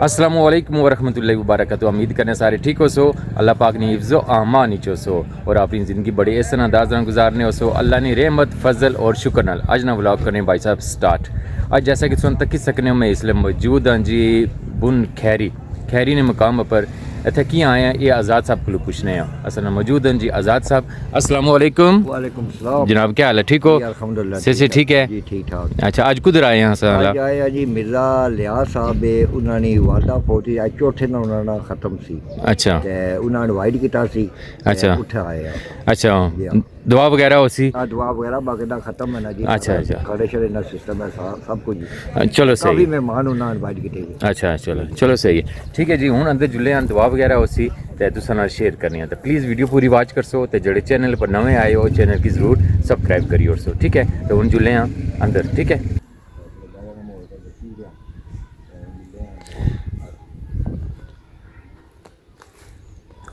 السلام علیکم ورحمۃ اللہ وبرکاتہ. امید کرنے سارے ٹھیک ہو سو. اللہ پاک نے حفظ و امان نیچو سو اور اپنی زندگی بڑے احسن انداز میں گزارنے ہو سو. اللہ نے رحمت فضل اور شکر نال اج نا ولاگ کرنے بھائی صاحب سٹارٹ. اج جیسا کہ سن تک سکنے میں اس لیے موجود ہاں جی بن خیری نے مقام پر اتنے کی آئے ہیں. یہ آزاد صاحب کو پوچھنے ہیں. اصل میں موجود ہیں جی آزاد صاحب. السلام علیکم. وعلیکم السلام جناب, کیا حال ہے؟ ٹھیک ہو؟ الحمدللہ سے ٹھیک ہے جی, ٹھیک ٹھاک. اچھا, آج کدھر آئے ہیں سر؟ آج آیا جی مرزا لیاز صاحب انہوں نے وعدہ پوتی چوتھے نہ انہوں نے ختم سی. اچھا, انہوں نے وائٹ کیتا سی. اچھا اٹھے آئے ہیں. اچھا, دعا وغیرہ ہو سی؟ دعا وغیرہ باقی ختم ہے نا جی. اچھا اچھا, کڑے شڑے نا سسٹم ہے سب کچھ. چلو صحیح. کافی مہمان انہوں نے وائٹ کیتے. اچھا چلو صحیح ہے. ٹھیک ہے جی. ہوں اندر جلے ہیں دعا وغیرہ ہو سی تے تساں نال شیئر کرنی ہے. تو پلیز ویڈیو پوری واچ کر سو تے جڑے چینل پر نویں آئے ہو چینل کی ضرور سبسکرائب کریو سو. ٹھیک ہے, تو ہوں جلے ہیں اندر. ٹھیک ہے.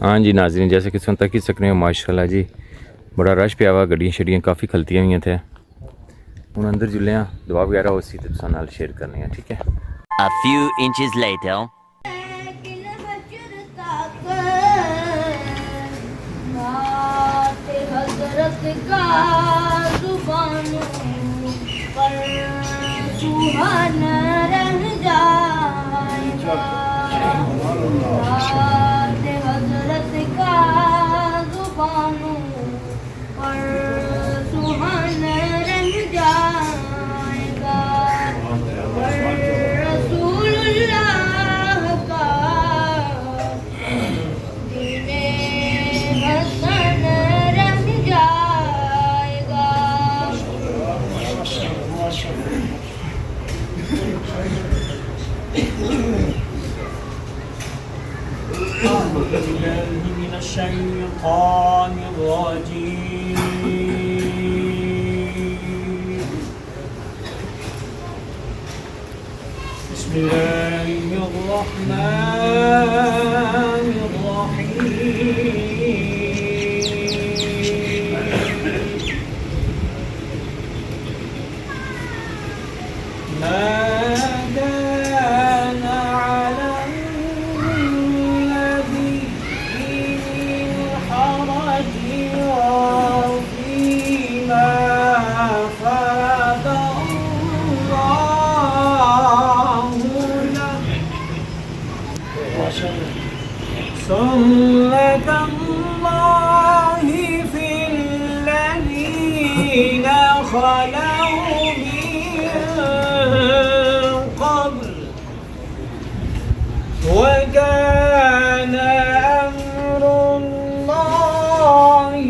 ہاں جی ناظرین, جیسے کہ سنتا کی سکنے ہو ماشاء اللہ جی بڑا رش پیا ہوا, گڈیاں شڑیاں کافی کھلتیاں ہوئی تھے. ہوں اندر جلے ہیں دعا وغیرہ ہو سی تو تساں نال شیئر کرنی ہے. ٹھیک ہے. A few inches later. حضرت کا زبانوں پر سبحان رہ جائے گا. حضرت کا زبانوں پر سبحان رہ جائے گا. رسول اللہ کا دین حسن رہ جائے گا. أعوذ بالله من الشيطان الرجيم. بسم الله الرحمن الرحيم. ما كان على النبي من حرج فيما فرض الله له سنة الله في الذين خلوا قبل وكان أمر الله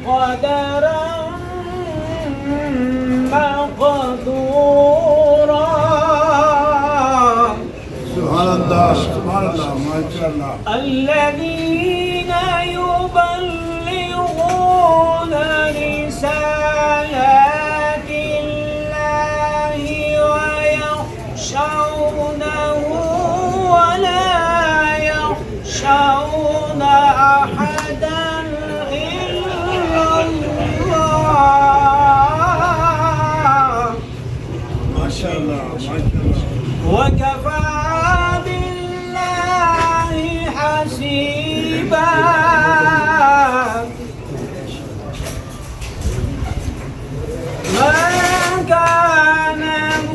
قدرا مقدورا. سبحان الله ما شاء الله. الذين يبلغون رسالات الله ويخشونه ولا يخشون أحدا إلا الله. ما شاء الله ما شاء الله. وكفى بالله حسيبا. ما كان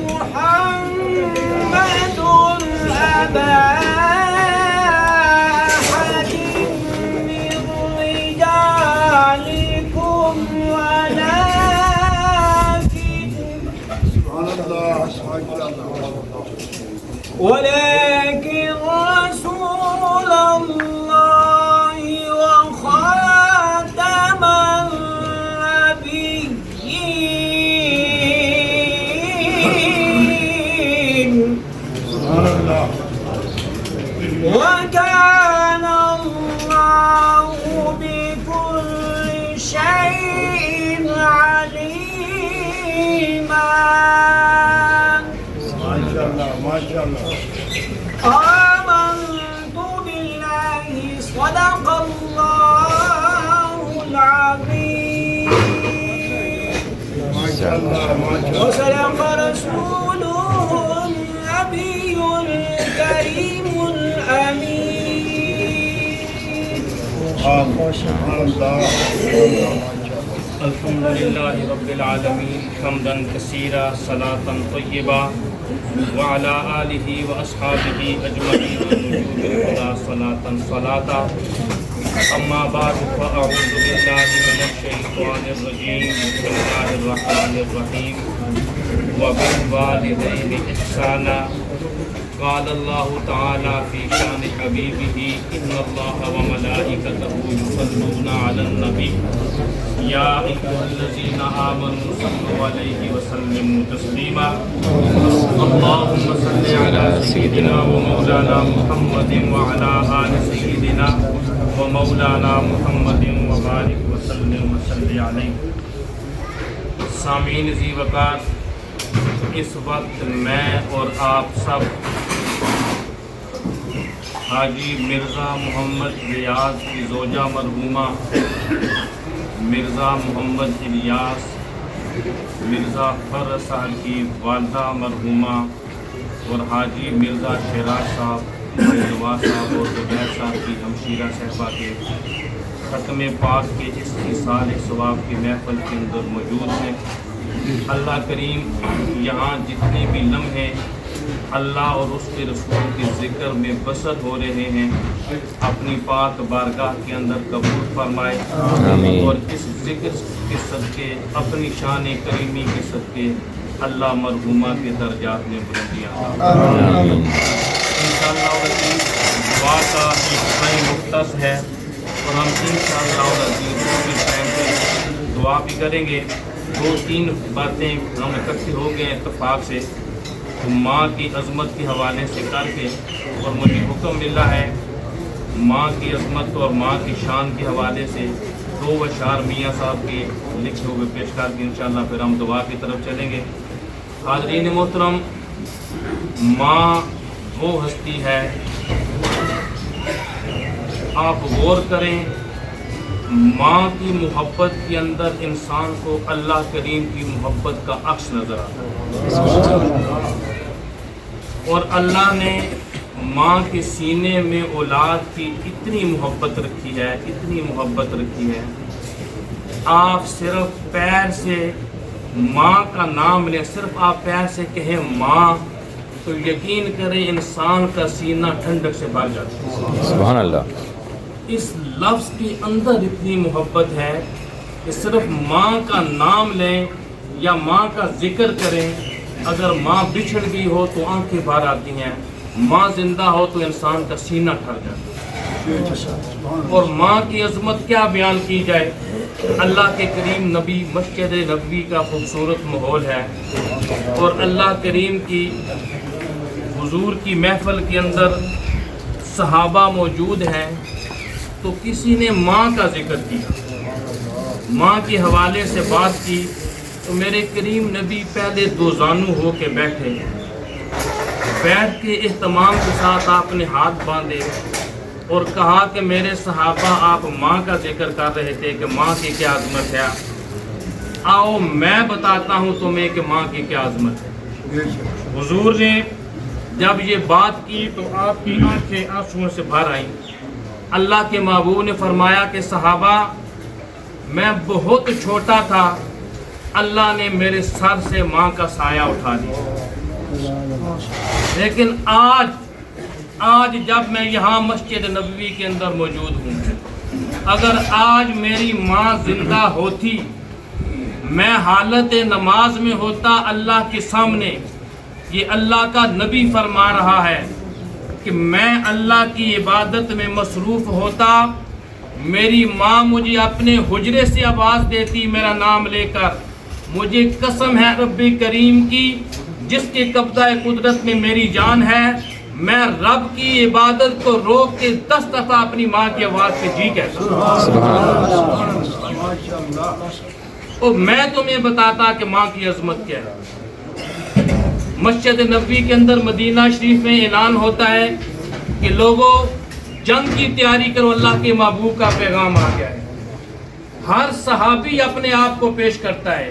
محمد أبا أحد من رجالكم ولكن رسول الله وخاتم النبيين. وكان الله بكل شيء عليما. ما شاء الله. آمنت بالله صدق الله العظيم. ما شاء الله ما شاء الله. وصدق رسوله النبي الكريم الحمد لله رب العالمين حمدا كثيرا صلاة طيبة وعلى آله وأصحابه أجمعين نجوم الهدى صلاة أما بعد فأعوذ بالله من الشيطان الرجيم بسم الله الرحمن الرحيم وبالوالدين إحسانا قال الله تعالى في شأن حبيبه إن الله وملائكته يصلون على النبي يا أيها الذين آمنوا صلوا عليه وسلموا تسليما اللهم صل على سيدنا ومولانا محمد وعلى آل سيدنا ومولانا محمد وبارك وسلم وصل عليه. سامعین ذی وقار، اس وقت میں اور آپ سب حاجی مرزا محمد ریاض کی زوجہ مرحومہ مرزا محمد الیاس مرزا فرز صاحب کی والدہ مرحومہ اور حاجی مرزا شیراز صاحب نواز صاحب اور زبیر صاحب کی ہمشیرہ صاحبہ کے ختم پاک کے اس سال ثواب کی محفل کے اندر موجود ہیں. اللہ کریم یہاں جتنے بھی لمحے اللہ اور اس کے رسول کے ذکر میں بسر ہو رہے ہیں اپنی پاک بارگاہ کے اندر قبول فرمائے اور اس ذکر کے صدقے اپنی شان کریمی کے صدقے اللہ مرحومہ کے درجات میں بلندیاں انشاءاللہ دعا کا ایک ٹائم مختص ہے اور ہم انشاءاللہ ٹائم پہ دعا بھی کریں گے. 2-3 باتیں ہم اکٹھے ہو گئے اتفاق سے ماں کی عظمت کے حوالے سے کر کے، اور مجھے حکم ملا ہے ماں کی عظمت اور ماں کی شان کے حوالے سے 2 اشعار میاں صاحب کے لکھے ہوئے پیش کر کے انشاءاللہ پھر ہم دعا کی طرف چلیں گے. حاضرین محترم، ماں وہ ہستی ہے، آپ غور کریں، ماں کی محبت کے اندر انسان کو اللہ کریم کی محبت کا عکس نظر آتا ہے اور اللہ نے ماں کے سینے میں اولاد کی اتنی محبت رکھی ہے، اتنی محبت رکھی ہے. آپ صرف پیر سے ماں کا نام لیں، صرف آپ پیر سے کہیں ماں، تو یقین کریں انسان کا سینہ ٹھنڈک سے بھر جاتا ہے. سبحان اللہ. اس لفظ کے اندر اتنی محبت ہے کہ صرف ماں کا نام لیں یا ماں کا ذکر کریں، اگر ماں بچھڑ گئی ہو تو آنکھیں بھر آتی ہیں، ماں زندہ ہو تو انسان کا سینہ ٹھر جاتا ہے. اور ماں کی عظمت کیا بیان کی جائے. اللہ کے کریم نبی مسجد نبوی کا خوبصورت ماحول ہے اور اللہ کریم کی حضور کی محفل کے اندر صحابہ موجود ہیں، تو کسی نے ماں کا ذکر کیا، ماں کے حوالے سے بات کی، تو میرے کریم نبی پہلے 2 زانو ہو کے بیٹھ کے اہتمام کے ساتھ آپ نے ہاتھ باندھے اور کہا کہ میرے صحابہ آپ ماں کا ذکر کر رہے تھے کہ ماں کی کیا عظمت ہے، آؤ میں بتاتا ہوں تمہیں کہ ماں کی کیا عظمت ہے. حضور نے جب یہ بات کی تو آپ کی آنکھیں آنسوؤں سے بھر آئیں. اللہ کے محبوب نے فرمایا کہ صحابہ میں بہت چھوٹا تھا، اللہ نے میرے سر سے ماں کا سایہ اٹھا دیا، لیکن آج جب میں یہاں مسجد نبوی کے اندر موجود ہوں، اگر آج میری ماں زندہ ہوتی، میں حالت نماز میں ہوتا اللہ کے سامنے، یہ اللہ کا نبی فرما رہا ہے کہ میں اللہ کی عبادت میں مصروف ہوتا، میری ماں مجھے اپنے حجرے سے آواز دیتی میرا نام لے کر، مجھے قسم ہے رب کریم کی جس کے قبضہ قدرت میں میری جان ہے، میں رب کی عبادت کو روک کے 10 دفعہ اپنی ماں کی آواز پہ جی کہتا ہوں. اور میں تمہیں بتاتا کہ ماں کی عظمت کیا ہے. مسجد نبوی کے اندر مدینہ شریف میں اعلان ہوتا ہے کہ لوگوں جنگ کی تیاری کرو، اللہ کے محبوب کا پیغام آ گیا ہے. ہر صحابی اپنے آپ کو پیش کرتا ہے،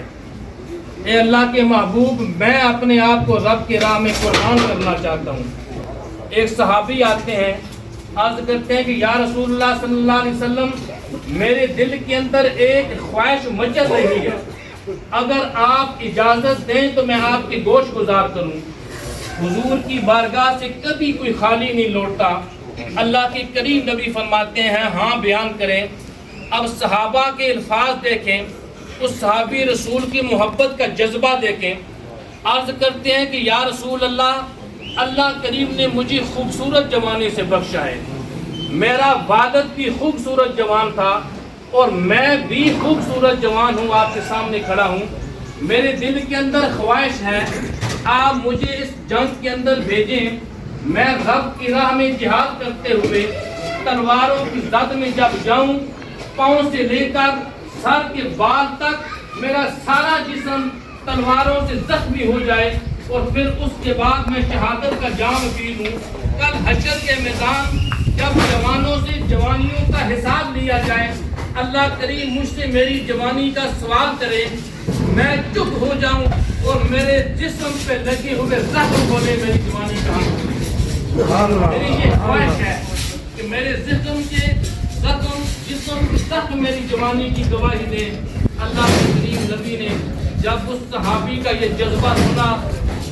اے اللہ کے محبوب میں اپنے آپ کو رب کے راہ میں قربان کرنا چاہتا ہوں. ایک صحابی آتے ہیں عرض کرتے ہیں کہ یا رسول اللہ صلی اللہ علیہ وسلم میرے دل کے اندر ایک خواہش مچل رہی ہے، اگر آپ اجازت دیں تو میں آپ کی گوش گزار کروں۔ حضور کی بارگاہ سے کبھی کوئی خالی نہیں لوٹتا۔ اللہ کے کریم نبی فرماتے ہیں ہاں بیان کریں۔ اب صحابہ کے الفاظ دیکھیں، اس صحابی رسول کی محبت کا جذبہ دیکھیں۔ عرض کرتے ہیں کہ یا رسول اللہ، اللہ کریم نے مجھے خوبصورت جوانی سے بخشا ہے، میرا والد بھی خوبصورت جوان تھا اور میں بھی خوبصورت جوان ہوں، آپ کے سامنے کھڑا ہوں، میرے دل کے اندر خواہش ہے آپ مجھے اس جنگ کے اندر بھیجیں، میں رب کی راہ میں جہاد کرتے ہوئے تلواروں کی زد میں جب جاؤں، پاؤں سے لے کر سر کے بال تک میرا سارا جسم تلواروں سے زخمی ہو جائے اور پھر اس کے بعد میں شہادت کا جام پی لوں۔ کل حشر کے میدان جب جوانوں سے جوانیوں کا حساب لیا جائے، اللہ کریم مجھ سے میری جوانی کا سوال کرے، میں چپ ہو جاؤں اور میرے جسم پہ لگے ہوئے زخم بولے میری جوانی کہاں۔ میری یہ خواہش ہے کہ میرے جسم کی زخم میری جوانی کی گواہی دے۔ اللہ کے کریم نبی نے جب اس صحابی کا یہ جذبہ سنا،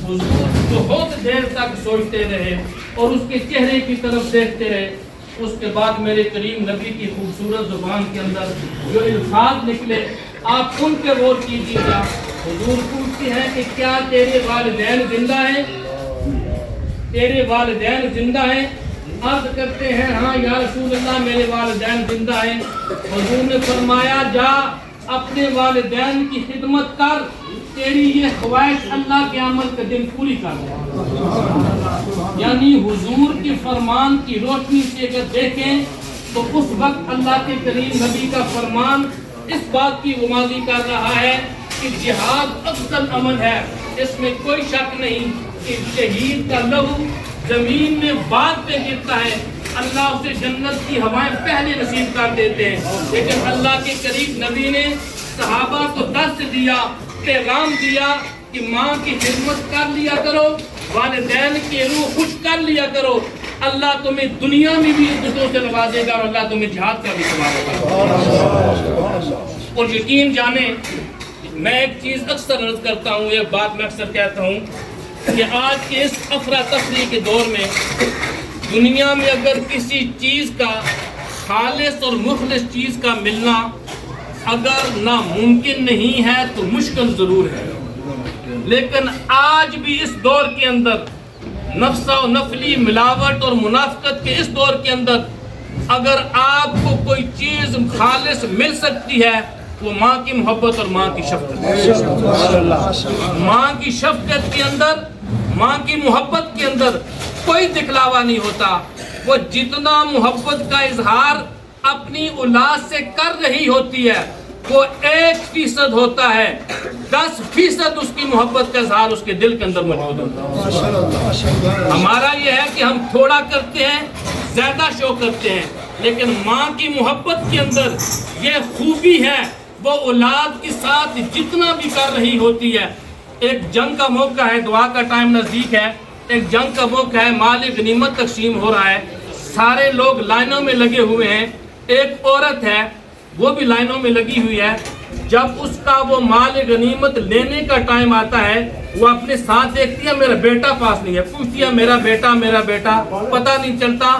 حضور بہت دیر تک سوچتے رہے اور اس کے چہرے کی طرف دیکھتے رہے۔ اس کے بعد میرے کریم نبی کی خوبصورت زبان کے اندر جو الفاظ نکلے آپ ان پہ غور کیجیے گا۔ حضور پوچھتے ہیں کہ کیا تیرے والدین زندہ ہیں؟ تیرے والدین زندہ ہیں؟ عرض کرتے ہیں ہاں یا رسول اللہ میرے والدین زندہ ہیں۔ حضور نے فرمایا جا اپنے والدین کی خدمت کر، تیری یہ خواہش اللہ کے عمل کے دن پوری کر دے۔ یعنی حضور کے فرمان کی روشنی سے اگر دیکھیں تو اس وقت اللہ کے کریم نبی کا فرمان اس بات کی گمازی کر رہا ہے کہ جہاد افضل عمل ہے۔ اس میں کوئی شک نہیں کہ شہید کا لہو زمین میں بعد پہ گرتا ہے، اللہ اسے جنت کی ہوائیں پہلے نصیب کر دیتے ہیں، لیکن اللہ کے قریب نبی نے صحابہ کو درس دیا، پیغام دیا کہ ماں کی خدمت کر لیا کرو، والدین کی روح خوش کر لیا کرو، اللہ تمہیں دنیا میں بھی عزتوں سے نوازے گا اور اللہ تمہیں جہاد کا بھی ثواب ہوگا۔ اور یقین جانیں میں ایک چیز اکثر عرض کرتا ہوں، ایک بات میں اکثر کہتا ہوں کہ آج کے اس افراتفری کے دور میں دنیا میں اگر کسی چیز کا خالص اور مخلص چیز کا ملنا اگر ناممکن نہیں ہے تو مشکل ضرور ہے، لیکن آج بھی اس دور کے اندر نفس و نفلی ملاوٹ اور منافقت کے اس دور کے اندر اگر آپ کو کوئی چیز خالص مل سکتی ہے وہ ماں کی محبت اور ماں کی شفقت ہے۔ ماں کی شفقت کے اندر، ماں کی محبت کے اندر کوئی دکھلاوا نہیں ہوتا، وہ جتنا محبت کا اظہار اپنی اولاد سے کر رہی ہوتی ہے وہ 1% ہوتا ہے، 10% اس کی محبت کا اظہار اس کے دل کے اندر موجود ہوتا ہے۔ ہمارا یہ ہے کہ ہم تھوڑا کرتے ہیں، زیادہ شو کرتے ہیں، لیکن ماں کی محبت کے اندر یہ خوبی ہے، وہ اولاد کے ساتھ جتنا بھی کر رہی ہوتی ہے۔ ایک جنگ کا موقع ہے، دعا کا ٹائم نزدیک ہے، ایک جنگ کا موقع ہے، مال غنیمت تقسیم ہو رہا ہے، سارے لوگ لائنوں میں لگے ہوئے ہیں، ایک عورت ہے وہ بھی لائنوں میں لگی ہوئی ہے، جب اس کا وہ مال غنیمت لینے کا ٹائم آتا ہے وہ اپنے ساتھ دیکھتی ہے میرا بیٹا پاس نہیں ہے، پوچھتی ہے میرا بیٹا، پتہ نہیں چلتا،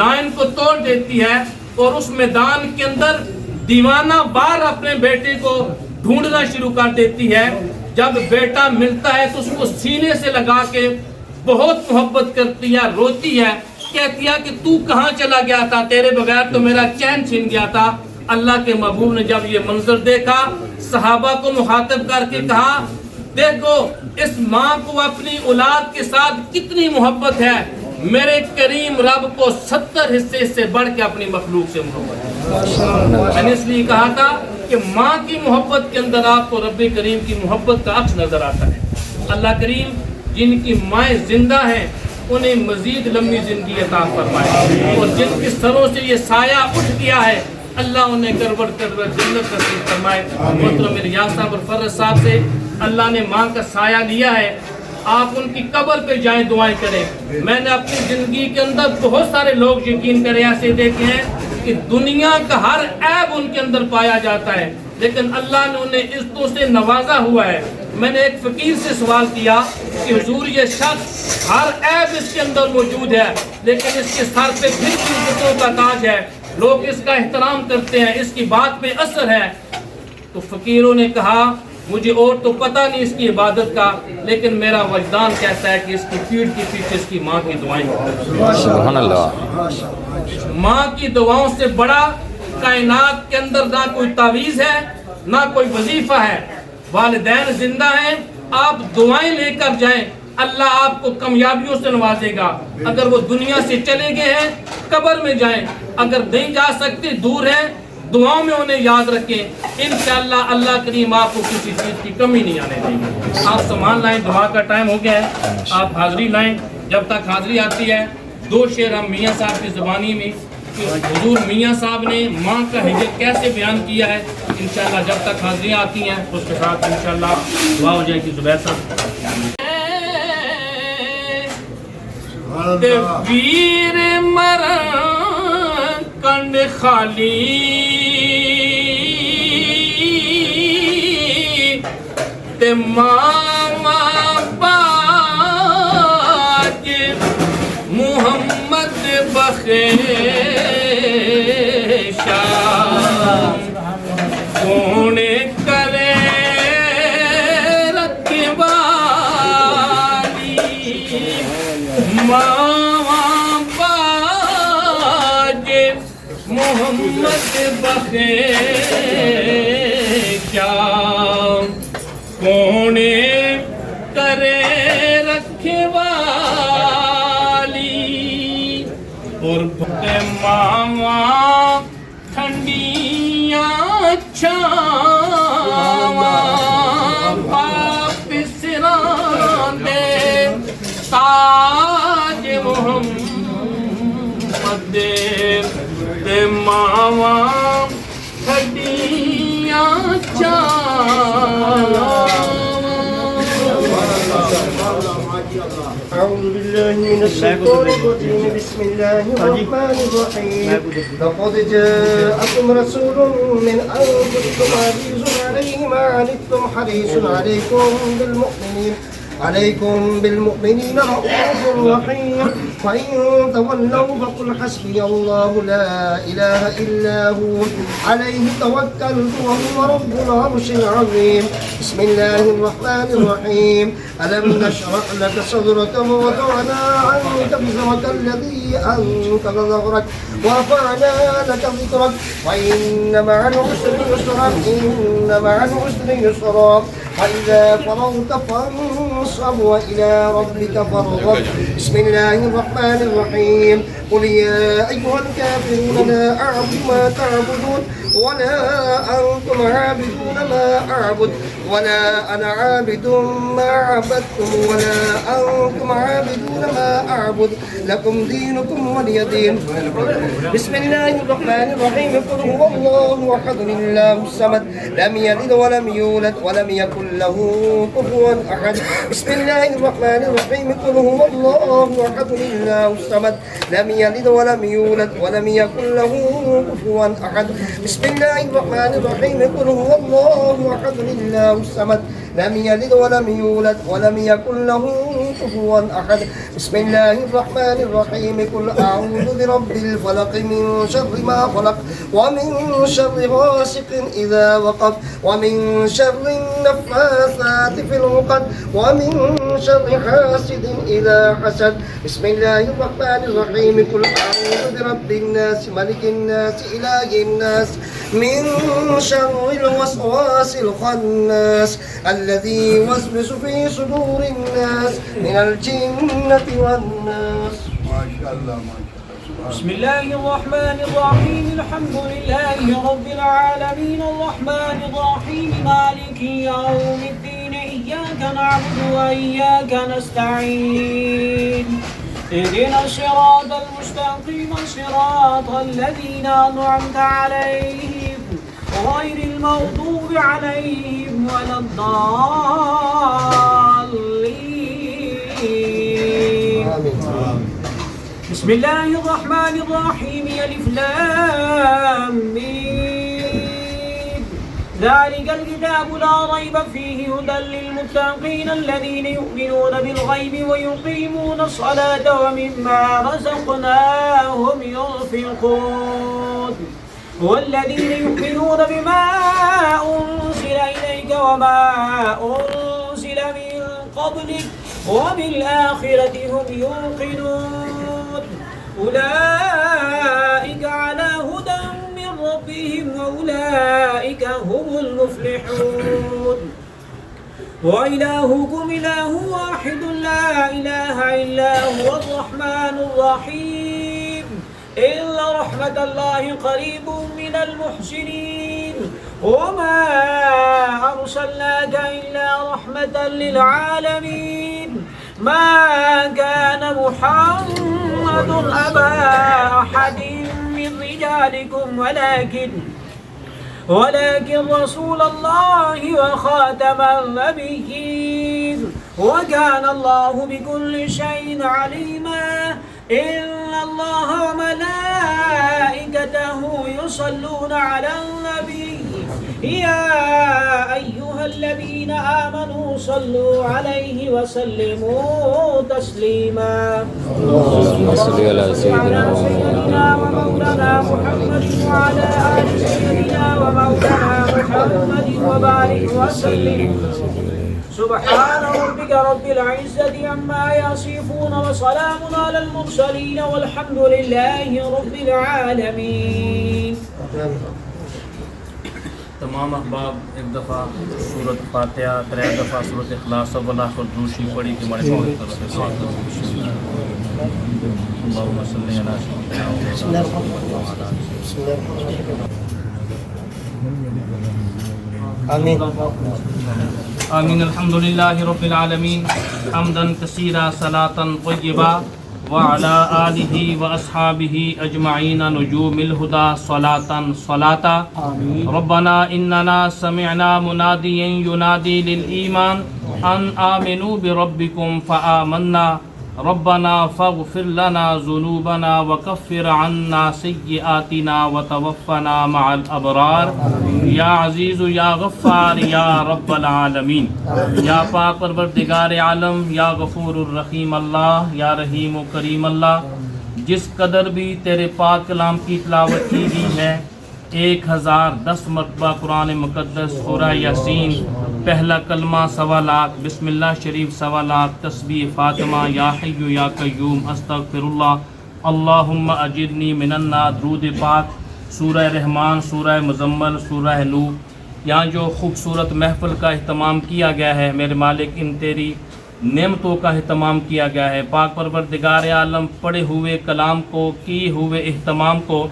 لائن کو توڑ دیتی ہے اور اس میدان کے اندر دیوانہ وار اپنے بیٹے کو ڈھونڈنا شروع کر دیتی ہے۔ جب بیٹا ملتا ہے تو اس کو سینے سے لگا کے بہت محبت کرتی ہے، روتی ہے، کہتی ہے کہ تو کہاں چلا گیا تھا، تیرے بغیر تو میرا چین چھن گیا تھا۔ اللہ کے محبوب نے جب یہ منظر دیکھا صحابہ کو مخاطب کر کے کہا دیکھو اس ماں کو اپنی اولاد کے ساتھ کتنی محبت ہے، میرے کریم رب کو 70 حصے سے بڑھ کے اپنی مخلوق سے محبت ہے۔ میں نے اس لیے کہا تھا کہ ماں کی محبت کے اندر آپ کو رب کریم کی محبت کا عکس نظر آتا ہے۔ اللہ کریم جن کی مائیں زندہ ہیں انہیں مزید لمبی زندگی عطا فرمائے، اور جن کے سروں سے یہ سایہ اٹھ گیا ہے اللہ انہیں کروٹ کروٹ جنت نصیب فرمائے۔ محترم ریاض صاحب اور فرز صاحب سے اللہ نے ماں کا سایہ لیا ہے، آپ ان کی قبر پہ جائیں دعائیں کریں. میں نے اپنی زندگی کے اندر بہت سارے لوگ یقین کریں ایسے دیکھے ہیں کہ دنیا کا ہر عیب ان کے اندر پایا جاتا ہے لیکن اللہ نے انہیں عزتوں سے نوازا ہوا ہے. میں نے ایک فقیر سے سوال کیا کہ حضور یہ شخص ہر عیب اس کے اندر موجود ہے لیکن اس کے سر پہ پھر بھی عزتوں کا تاج ہے, لوگ اس کا احترام کرتے ہیں, اس کی بات پہ اثر ہے. تو فقیروں نے کہا مجھے اور تو پتہ نہیں اس کی عبادت کا لیکن میرا وجدان کہتا ہے کہ اس کی پیٹھ کے پیچھے اس کی ماں کی دعائیں ہیں. سبحان اللہ. ماں کی دعاؤں سے بڑا کائنات کے اندر نہ کوئی تعویذ ہے نہ کوئی وظیفہ ہے. والدین زندہ ہیں, آپ دعائیں لے کر جائیں, اللہ آپ کو کامیابیوں سے نوازے گا. اگر وہ دنیا سے چلے گئے ہیں قبر میں جائیں, اگر نہیں جا سکتے دور ہیں دعاؤں میں انہیں یاد رکھیں, انشاءاللہ اللہ کریم آپ کو کسی چیز کی کمی نہیں آنے دیں گے. آپ سامان لائیں, دعا کا ٹائم ہو گیا ہے, آپ حاضری لائیں. جب تک حاضری آتی ہے 2 شعر ہم میاں صاحب کی زبانی میں کہ حضور میاں صاحب نے ماں کا ہجر کیسے بیان کیا ہے, انشاءاللہ جب تک حاضریاں آتی ہیں اس کے ساتھ انشاءاللہ دعا ہو جائے گی. زبیر صاحب ویر مرن کنڈ خالی تے ماما باج محمد بخشا کون کرے رکھوالی ماما باج محمد بخشا کون کرے رکھوالی اور ماما ٹھنڈیاں چھاواں باپ سراں دے تاج محمد دے ماما ٹھنڈیاں چھاواں. أعوذ بالله من الشيطان الرجيم بسم الله الرحمن الرحيم لقد جاءكم رسول من أنفسكم عزيز عليه ما عنتم حريص عليكم بالمؤمنين رؤوف رحيم فإن تولوا فقل حسبي الله لا إله إلا هو عليه توكلت وهو رب العرش العظيم. بسم الله الرحمن الرحيم ألم نشرح لك صدرك ووضعنا عنك وزرك الذي أنقض ظهرك ورفعنا لك ذكرك وإن مع العسر يسرا إن مع العسر يسرا فإذا فرغت فانصب وإلى ربك فارغب. بسم الله الرحمن الرحيم قل يا أيها الكافرون لا أعبد ما تعبدون ولا أنتم عابدون ما أعبد ولا أنا عابد ما عبدتم ولا أنتم عابدون ما أعبد لكم دينكم ولي دين. بسم الله الرحمن الرحيم قل هو الله أحد الله الصمد لم يلد ولم يولد ولم يكن له كفوا أحد. بسم الله الرحمن الرحيم قل هو الله أحد الله الصمد لم يلد ولم يولد ولم يكن له كفوا أحد. بسم الله الرحمن الرحيم قل هو الله أحد الله الصمد لم يلد ولم يولد ولم يكن له كفوا أحد. بسم الله الرحمن الرحيم قل أعوذ برب الفلق من شر ما خلق ومن شر غاسق إذا وقب ومن شر النفاثات في العقد ومن شر حاسد إذا حسد. بسم الله الرحمن الرحيم قل أعوذ برب الناس ملك الناس إله الناس من شر الوسواس الخناس الذي يوسوس في صدور الناس من الجنة والناس. ما شاء الله ما شاء الله. بسم الله الرحمن الرحيم الحمد لله رب العالمين الرحمن الرحيم مالك يوم الدين إياك نعبد وإياك نستعين اهدنا الصراط المستقيم صراط الذين أنعمت عليهم غير المغضوب عليهم ولا الضالين. بسم الله الرحمن الرحيم ألف لام ميم ذلك الكتاب لا ريب فيه هدى للمتقين الذين يؤمنون بالغيب ويقيمون الصلاة ومما رزقناهم ينفقون والذين يؤمنون بما أنزل إليك وما أنزل من قبلك وبالآخرة هم يوقنون أولئك على هدى من ربهم وأولئك هم المفلحون وإلهكم إله واحد لا إله إلا هو الرحمن الرحيم إن رحمة الله قريب من المحسنين وما أرسلناك إلا رحمة للعالمين ما كان محمد أبا أحد من رجالكم ولكن رسول الله وخاتم النبيين وكان الله بكل شيء عليما إن الله وملائكته يصلون على النبي يا أيها الذين آمنوا صلوا عليه وسلموا تسليما اللهم صل على سيدنا ومولانا محمد وعلى آل سيدنا ومولانا محمد وبارك وسلم سبحان ربك رب العزة عما يصفون وسلام على المرسلين والحمد لله رب العالمين. تمام احباب ایک دفعہ سورت فاتحہ، 3 دفعہ سورت اخلاص و اللہ اور دوسری پڑھی کہ ہمارے پاؤں طرف سے اللہم صلی علی سیدنا آمین. آمین. الحمدللہ رب العالمین حمدا کثیرا صلاۃ طیبہ وعلی آلہ واصحابہ اجمعین نجوم الہدی صلاۃ صلاۃ. ربنا اننا سمعنا منادیا ینادی للایمان ان آمنوا بربکم فآمنا ربنا فاغفر لنا ذنوبنا وكفر عنا سيئاتنا وتوفنا مع الابرار یا عزیز یا غفار یا رب العالمین. یا پاک پروردگار عالم، یا غفور الرحیم اللہ، یا رحیم و کریم اللہ، جس قدر بھی تیرے پاک کلام کی تلاوت کی گئی ہے 1010 مرتبہ قرآن مقدس، سورہ یاسین، پہلا کلمہ 1.25 لاکھ، بسم اللہ شریف 1.25 لاکھ، تسبیح فاطمہ، یا حی یا قیوم، استغفر اللہ، اللہم اجرنی من النار، درود پاک، سورہ رحمان، سورہ مزمل، سورہ نور. یہاں جو خوبصورت محفل کا اہتمام کیا گیا ہے میرے مالک، ان تیری نعمتوں کا اہتمام کیا گیا ہے. پاک پروردگار عالم، پڑھے ہوئے کلام کو، کیے ہوئے اہتمام کو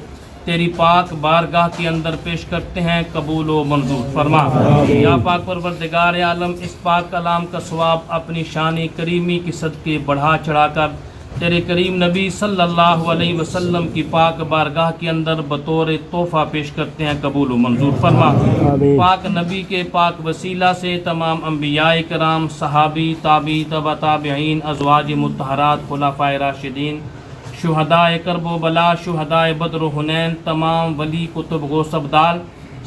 تیری پاک بارگاہ کے اندر پیش کرتے ہیں، قبول و منظور فرما. یا پاک پروردگار عالم، اس پاک کلام کا ثواب اپنی شان کریمی کی صدقے بڑھا چڑھا کر تیرے کریم نبی صلی اللہ علیہ وسلم کی پاک بارگاہ کے اندر بطور تحفہ پیش کرتے ہیں، قبول و منظور فرما. پاک نبی کے پاک وسیلہ سے تمام انبیاء کرام، صحابی، تابعی، تبع تابعین، ازواج مطہرات، خلفائے راشدین، شہدائے کرب و بلا، شہدائے بدر و حنین، تمام ولی کتب غوث ابدال،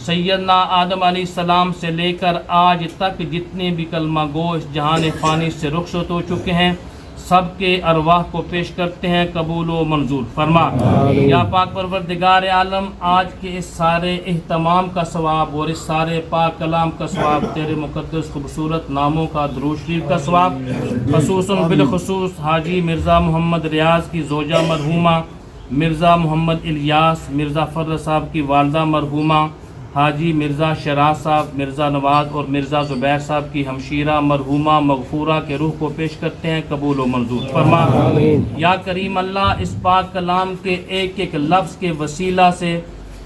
سیدنا آدم علیہ السلام سے لے کر آج تک جتنے بھی کلمہ گو اس جہان فانی سے رخصت ہو چکے ہیں، سب کے ارواح کو پیش کرتے ہیں، قبول و منظور فرما. یا پاک پروردگار عالم، آج کے اس سارے اہتمام کا ثواب اور اس سارے پاک کلام کا ثواب، تیرے مقدس خوبصورت ناموں کا درود شریف کا ثواب، خصوصاً بالخصوص حاجی مرزا محمد ریاض کی زوجہ مرحومہ، مرزا محمد الیاس، مرزا فرد صاحب کی والدہ مرحومہ، حاجی مرزا شراز صاحب، مرزا نواز اور مرزا زبیر صاحب کی ہمشیرہ مرحومہ مغفورہ کے روح کو پیش کرتے ہیں، قبول و منظور فرما. یا کریم اللہ، اس پاک کلام کے ایک ایک لفظ کے وسیلہ سے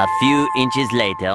A few inches later.